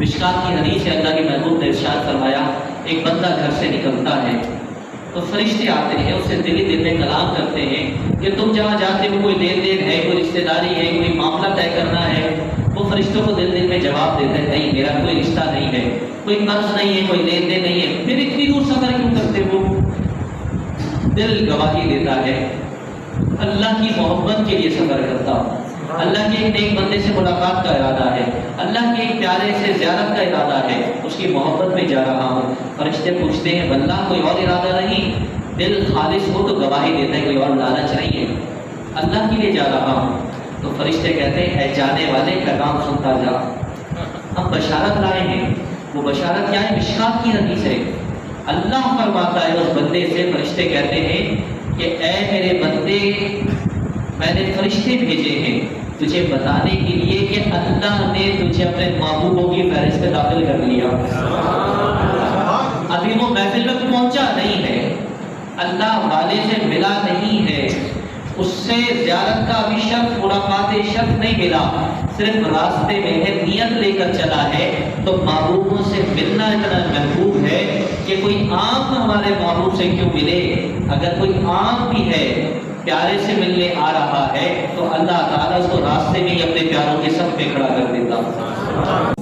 مشکات کی حدیث ہے، اللہ کے محبوب نے ارشاد فرمایا ایک بندہ گھر سے نکلتا ہے تو فرشتے آتے ہیں، اس سے دل ہی دل میں کلام کرتے ہیں کہ تم جہاں جاتے ہو کوئی لین دین ہے، کوئی رشتہ داری ہے، کوئی معاملہ طے کرنا ہے؟ وہ فرشتوں کو دل دل میں جواب دیتے ہیں نہیں، میرا کوئی رشتہ نہیں ہے، کوئی قرض نہیں ہے، کوئی لین دین نہیں ہے، پھر اتنی دور سفر کیوں کرتے ہو؟ دل گواہی دیتا ہے اللہ کی محبت کے لیے سفر کرتا ہوں، اللہ کے ایک نیک بندے سے ملاقات کا ارادہ ہے، اللہ کے ایک پیارے سے زیارت کا ارادہ ہے، اس کی محبت میں جا رہا ہوں۔ فرشتے پوچھتے ہیں بندہ کوئی اور ارادہ نہیں؟ دل خالص ہو تو گواہی دیتا ہے کوئی اور لالچ نہیں ہے، اللہ کے لیے جا رہا ہوں۔ تو فرشتے کہتے ہیں اے جانے والے پیغام سنتا جا، ہم بشارت لائے ہیں۔ وہ بشارت کیا ہے؟ مشکات کی حدیث ہے۔ اللہ فرماتا ہے اس بندے سے، فرشتے کہتے ہیں کہ اے میرے بندے، میں نے فرشتے بھیجے ہیں تجھے بتانے کے لیے کہ اللہ نے تجھے اپنے محبوبوں کی فہرست میں داخل کر لیا۔ ابھی وہ محفل میں پہنچا نہیں ہے، اللہ والے سے ملا نہیں ہے، اس سے زیارت کا ابھی شرط، ملاقات شرط نہیں ملا، صرف راستے میں ہے، نیت لے کر چلا ہے۔ تو محبوبوں سے ملنا اتنا محبوب ہے کہ کوئی آنکھ ہمارے محبوب سے کیوں ملے؟ اگر کوئی آنکھ بھی ہے پیارے سے ملنے آ رہا ہے تو اللہ تعالیٰ اس کو راستے میں ہی اپنے پیاروں کے سب پہ کھڑا کر دیتا۔